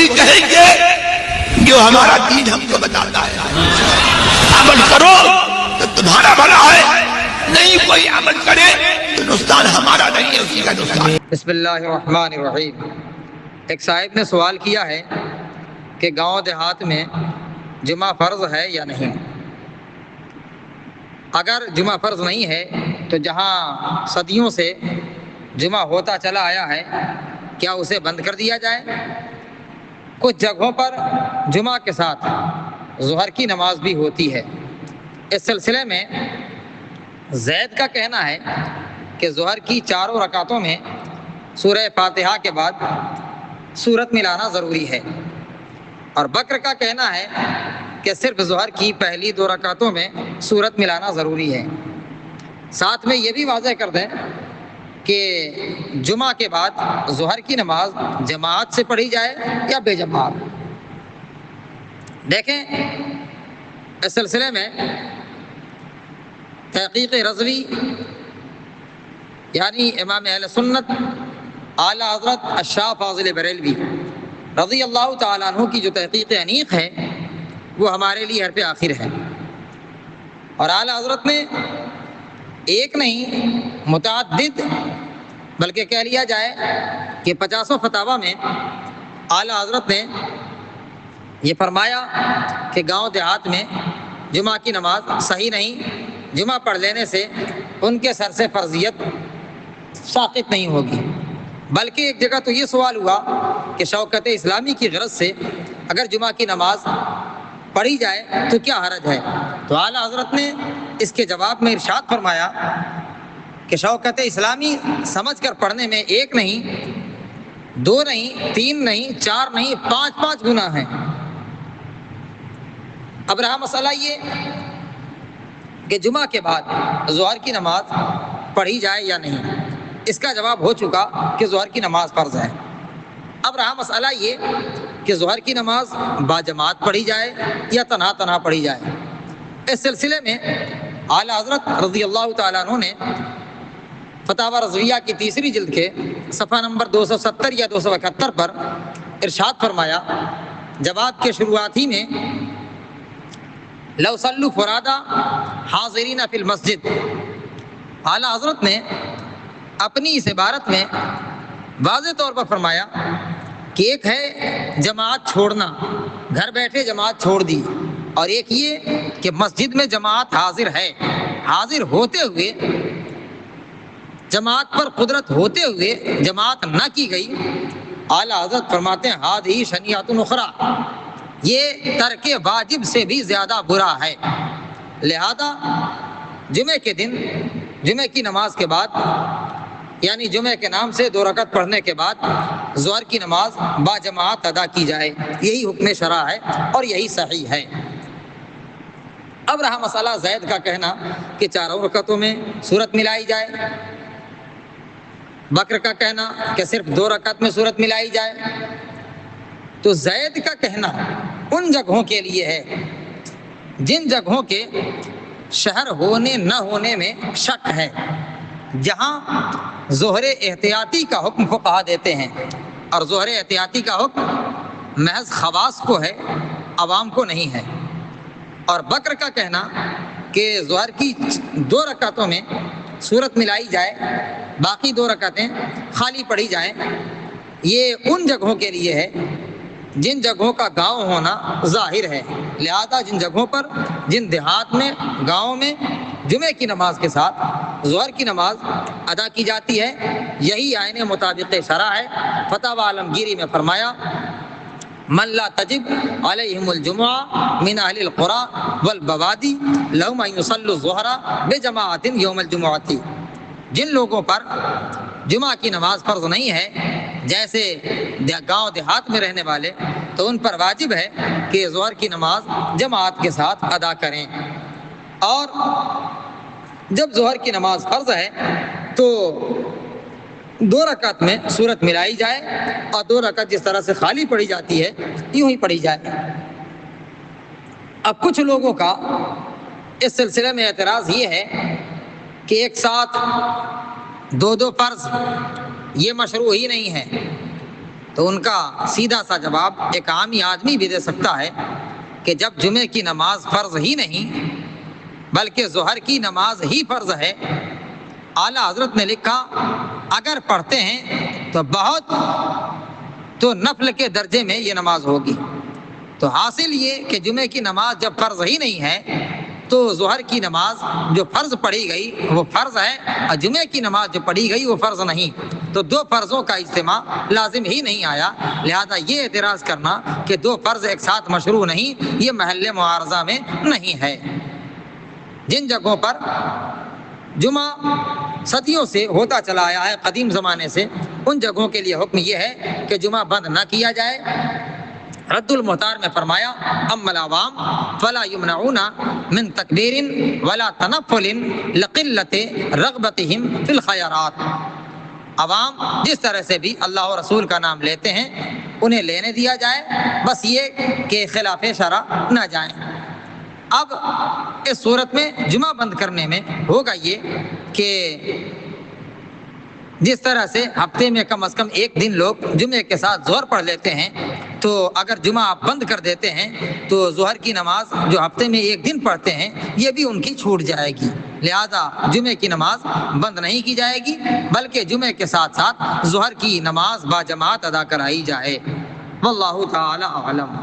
وہی کہیں گے جو ہمارا دین ہم کو بتاتا ہے، عمل کرو تو تمہارا بھلا ہے، نہیں کوئی عمل کرے تو نقصان ہمارا نہیں ہے، اسی کا نقصان۔ بسم اللہ الرحمن الرحیم۔ ایک صاحب نے سوال کیا ہے کہ گاؤں دیہات میں جمعہ فرض ہے یا نہیں۔ اگر جمعہ فرض نہیں ہے تو جہاں صدیوں سے جمعہ ہوتا چلا آیا ہے کیا اسے بند کر دیا جائے؟ کچھ جگہوں پر جمعہ کے ساتھ ظہر کی نماز بھی ہوتی ہے۔ اس سلسلے میں زید کا کہنا ہے کہ ظہر کی چاروں رکعتوں میں سورہ فاتحہ کے بعد سورت ملانا ضروری ہے، اور بکر کا کہنا ہے کہ صرف ظہر کی پہلی 2 رکعتوں میں سورت ملانا ضروری ہے۔ ساتھ میں یہ بھی واضح کر دیں کہ جمعہ کے بعد ظہر کی نماز جماعت سے پڑھی جائے یا بے جماعت۔ دیکھیں اس سلسلے میں تحقیق رضوی یعنی امام اہل سنت اعلی حضرت الشاہ فاضل بریلوی رضی اللہ تعالیٰ عنہ کی جو تحقیق انیق ہے وہ ہمارے لیے حرف آخر ہے، اور اعلی حضرت نے ایک نہیں متعدد بلکہ کہہ لیا جائے کہ 50 فتاوی میں اعلی حضرت نے یہ فرمایا کہ گاؤں دیہات میں جمعہ کی نماز صحیح نہیں، جمعہ پڑھ لینے سے ان کے سر سے فرضیت ساقط نہیں ہوگی۔ بلکہ ایک جگہ تو یہ سوال ہوا کہ شوکت اسلامی کی غرض سے اگر جمعہ کی نماز پڑھی جائے تو کیا حرج ہے؟ تو اعلیٰ حضرت نے اس کے جواب میں ارشاد فرمایا کہ شوکت اسلامی سمجھ کر پڑھنے میں 1 نہیں 2 نہیں 3 نہیں 4 نہیں 5 گناہ ہیں۔ اب رہا مسئلہ یہ کہ جمعہ کے بعد ظہر کی نماز پڑھی جائے یا نہیں، اس کا جواب ہو چکا کہ ظہر کی نماز فرض ہے۔ اب رہا مسئلہ یہ کہ ظہر کی نماز باجماعت پڑھی جائے یا تنہا پڑھی جائے۔ اس سلسلے میں اعلیٰ حضرت رضی اللہ تعالیٰ عنہ نے فتاوی رضویہ کی 3 جلد کے صفحہ نمبر 270 یا 271 پر ارشاد فرمایا، جواب کے شروعاتی میں لو صلوا فرادا حاضرین فی المسجد، اعلیٰ حضرت نے اپنی اس عبارت میں واضح طور پر فرمایا کہ ایک ہے جماعت چھوڑنا، گھر بیٹھے جماعت چھوڑ دی، اور ایک یہ کہ مسجد میں جماعت حاضر ہے، حاضر ہوتے ہوئے جماعت پر قدرت ہوتے ہوئے جماعت نہ کی گئی۔ اعلیٰ حضرت فرماتے ہیں ہذہ شنیعۃ اخری، یہ ترک واجب سے بھی زیادہ برا ہے۔ لہذا جمعے کے دن جمعے کی نماز کے بعد یعنی جمعے کے نام سے 2 رکعت پڑھنے کے بعد ظہر کی نماز باجماعت ادا کی جائے، یہی حکم شرع ہے اور یہی صحیح ہے۔ اب رہا مسئلہ زید کا کہنا کہ 4 رکعتوں میں سورت ملائی جائے، بکر کا کہنا کہ صرف 2 رکعت میں سورت ملائی جائے۔ تو زید کا کہنا ان جگہوں کے لیے ہے جن جگہوں کے شہر ہونے نہ ہونے میں شک ہے، جہاں ظہر احتیاطی کا حکم فقہا دیتے ہیں، اور ظہر احتیاطی کا حکم محض خواص کو ہے، عوام کو نہیں ہے۔ اور بکر کا کہنا کہ ظہر کی 2 رکعتوں میں سورت ملائی جائے، باقی 2 رکعتیں خالی پڑھی جائیں، یہ ان جگہوں کے لیے ہے جن جگہوں کا گاؤں ہونا ظاہر ہے۔ لہذا جن جگہوں پر جن دیہات میں گاؤں میں جمعے کی نماز کے ساتھ ظہر کی نماز ادا کی جاتی ہے، یہی عین مطابق شرع ہے۔ فتاوی عالمگیری میں فرمایا من لا تجب علیہم الجمعہ من اہل القرى والبوادی لهم ان یصلوا الظہر بجماعت یوم الجمعۃ، جن لوگوں پر جمعہ کی نماز فرض نہیں ہے جیسے گاؤں دیہات میں رہنے والے، تو ان پر واجب ہے کہ ظہر کی نماز جماعت کے ساتھ ادا کریں۔ اور جب ظہر کی نماز فرض ہے تو 2 رکعت میں سورت ملائی جائے، اور 2 رکعت جس طرح سے خالی پڑھی جاتی ہے یوں ہی پڑھی جائے۔ اب کچھ لوگوں کا اس سلسلے میں اعتراض یہ ہے کہ ایک ساتھ 2 فرض یہ مشروع ہی نہیں ہے، تو ان کا سیدھا سا جواب ایک عامی آدمی بھی دے سکتا ہے کہ جب جمعے کی نماز فرض ہی نہیں بلکہ ظہر کی نماز ہی فرض ہے، اعلیٰ حضرت نے لکھا اگر پڑھتے ہیں تو بہت تو نفل کے درجے میں یہ نماز ہوگی۔ تو حاصل یہ کہ جمعے کی نماز جب فرض ہی نہیں ہے تو ظہر کی نماز جو فرض پڑھی گئی وہ فرض ہے، اور جمعے کی نماز جو پڑھی گئی وہ فرض نہیں، تو دو فرضوں کا اجتماع لازم ہی نہیں آیا۔ لہذا یہ اعتراض کرنا کہ دو فرض ایک ساتھ مشروع نہیں، یہ محل معارضہ میں نہیں ہے۔ جن جگہوں پر جمعہ صدیوں سے ہوتا چلا آیا ہے، قدیم زمانے سے، ان جگہوں کے لیے حکم یہ ہے کہ جمعہ بند نہ کیا جائے۔ رد المحتار میں فرمایا اما العوام فلا یمنعون من تکبیر ولا تنفل لقلت رغبتهم فی الخیرات۔ عوام جس طرح سے بھی اللہ اور رسول کا نام لیتے ہیں انہیں لینے دیا جائے، بس یہ کہ خلاف شرع نہ جائیں۔ اب اس صورت میں جمعہ بند کرنے میں ہوگا یہ کہ جس طرح سے ہفتے میں کم از کم ایک دن لوگ جمعے کے ساتھ ظہر پڑھ لیتے ہیں، تو اگر جمعہ آپ بند کر دیتے ہیں تو ظہر کی نماز جو ہفتے میں ایک دن پڑھتے ہیں یہ بھی ان کی چھوٹ جائے گی۔ لہذا جمعے کی نماز بند نہیں کی جائے گی بلکہ جمعے کے ساتھ ساتھ ظہر کی نماز باجماعت ادا کرائی جائے۔ واللہ تعالی اعلم۔